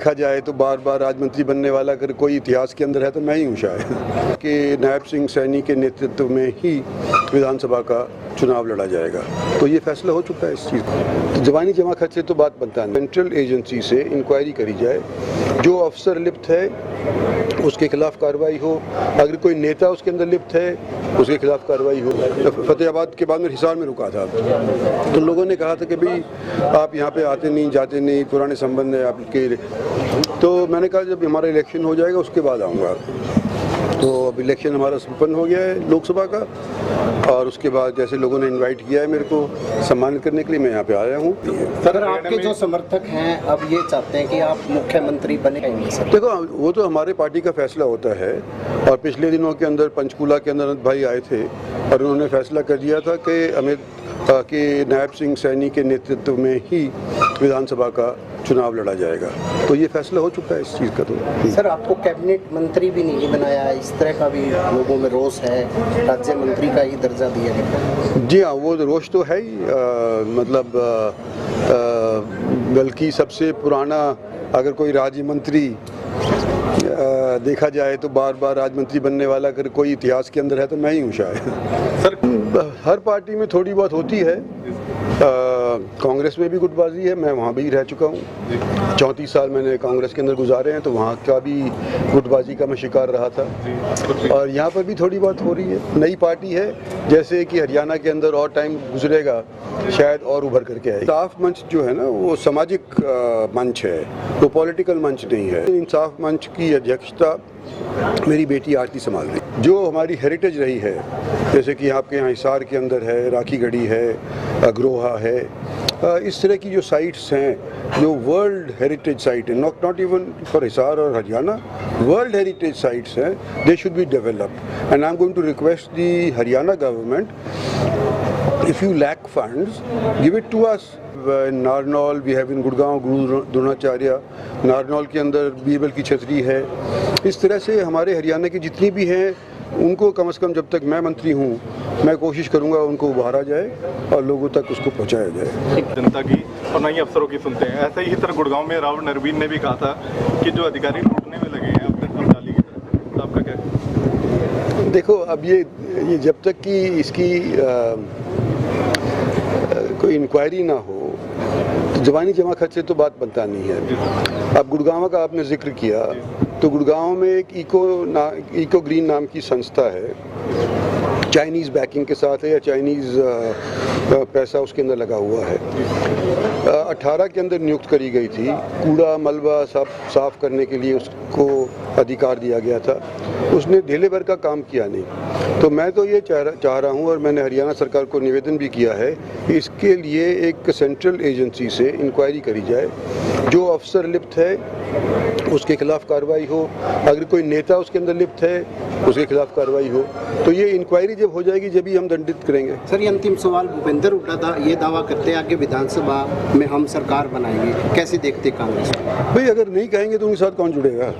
देखा जाए तो बार बार राज्य मंत्री बनने वाला अगर कोई इतिहास के अंदर है तो मैं ही हूँ शायद कि नायब सिंह सैनी के नेतृत्व में ही विधानसभा का चुनाव लड़ा जाएगा। तो ये फैसला हो चुका है इस चीज़ का। तो जवानी जमा खर्च से तो बात बनता नहीं। सेंट्रल एजेंसी से इंक्वायरी करी जाए, जो अफसर लिप्त है उसके खिलाफ कार्रवाई हो, अगर कोई नेता उसके अंदर लिप्त है उसके खिलाफ कार्रवाई हो। फतेहाबाद के बाद में हिसार में रुका था तो लोगों ने कहा था कि भाई आप यहाँ पे आते नहीं जाते नहीं, पुराने संबंध है आपके। तो मैंने कहा जब हमारा इलेक्शन हो जाएगा उसके बाद आऊँगा। तो अब इलेक्शन हमारा संपन्न हो गया है लोकसभा का, और उसके बाद जैसे लोगों ने इनवाइट किया है मेरे को सम्मानित करने के लिए, मैं यहाँ पे आया हूँ। सर, आपके जो समर्थक हैं अब ये चाहते हैं कि आप मुख्यमंत्री बने। सर देखो, वो तो हमारे पार्टी का फैसला होता है, और पिछले दिनों के अंदर पंचकूला के अंदर अनंत भाई आए थे और उन्होंने फैसला कर दिया था कि नायब सिंह सैनी के नेतृत्व में ही विधानसभा का चुनाव लड़ा जाएगा। तो ये फैसला हो चुका है इस चीज़ का। तो सर, आपको कैबिनेट मंत्री भी नहीं बनाया, इस तरह का भी लोगों में रोष है, राज्य मंत्री का ही दर्जा दिया गया। जी हाँ, वो रोष तो है ही। बल्कि सबसे पुराना अगर कोई राज्य मंत्री देखा जाए तो बार बार राज्य मंत्री बनने वाला अगर कोई इतिहास के अंदर है तो मैं ही हूँ शायद। सर, हर पार्टी में थोड़ी बहुत होती है। कांग्रेस में भी गुटबाजी है, मैं वहाँ भी रह चुका हूँ। 34 साल मैंने कांग्रेस के अंदर गुजारे हैं, तो वहाँ का भी गुटबाजी का मैं शिकार रहा था, और यहाँ पर भी थोड़ी बहुत हो रही है। नई पार्टी है, जैसे कि हरियाणा के अंदर और टाइम गुजरेगा शायद और उभर करके आएगी। इंसाफ मंच जो है ना, वो सामाजिक मंच है, वो पॉलिटिकल मंच नहीं है। इंसाफ मंच की अध्यक्षता मेरी बेटी आरती संभाल रही। जो हमारी हेरिटेज रही है, जैसे कि आपके यहाँ हिसार के अंदर है, राखी गढ़ी है, अग्रोहा है, इस तरह की जो साइट्स हैं जो वर्ल्ड हेरिटेज साइट है, नॉट इवन फॉर हिसार और हरियाणा, वर्ल्ड हेरिटेज साइट्स हैं, they should be developed. And I am going to request the Haryana government, if you lack funds, give it to us. In Narnaul we have in Gurgaon Guru Dronacharya, Narnaul के अंदर बीरबल की छतरी है। इस तरह से हमारे हरियाणा की जितनी भी हैं उनको कम से कम जब तक मैं मंत्री हूँ मैं कोशिश करूँगा उनको उभारा जाए और लोगों तक उसको पहुँचाया जाए। जनता की और नई अफसरों की सुनते हैं। ऐसे ही सर गुड़गांव में राव नरवीन ने भी कहा था कि जो अधिकारी लूटने में लगे हैं अपने कर्मचारी की तरफ, तो आपका क्या? देखो, अब ये जब तक कि इसकी कोई इंक्वायरी ना हो तो जवानी जमा खर्च से तो बात बनता नहीं है। अब गुड़गांव का आपने जिक्र किया, तो गुड़गांव में एक इको ग्रीन नाम की संस्था है, चाइनीज़ बैकिंग के साथ है या चाइनीज़ पैसा उसके अंदर लगा हुआ है। 18 के अंदर नियुक्त करी गई थी, कूड़ा मलबा सब साफ करने के लिए उसको अधिकार दिया गया था, उसने ढेले भर का काम किया नहीं। तो मैं तो ये चाह रहा हूँ, और मैंने हरियाणा सरकार को निवेदन भी किया है कि इसके लिए एक सेंट्रल एजेंसी से इंक्वायरी करी जाए, जो अफसर लिप्त है उसके खिलाफ कार्रवाई हो, अगर कोई नेता उसके अंदर लिप्त है उसके खिलाफ कार्रवाई हो। तो ये इंक्वायरी जब हो जाएगी जब ही हम दंडित करेंगे। सर, ये अंतिम सवाल, भूपेंद्र हुड्डा ये दावा करते हैं आगे विधानसभा में हम सरकार बनाएंगे, कैसे देखते कांग्रेस? भाई, अगर नहीं कहेंगे तो उनके साथ कौन जुड़ेगा?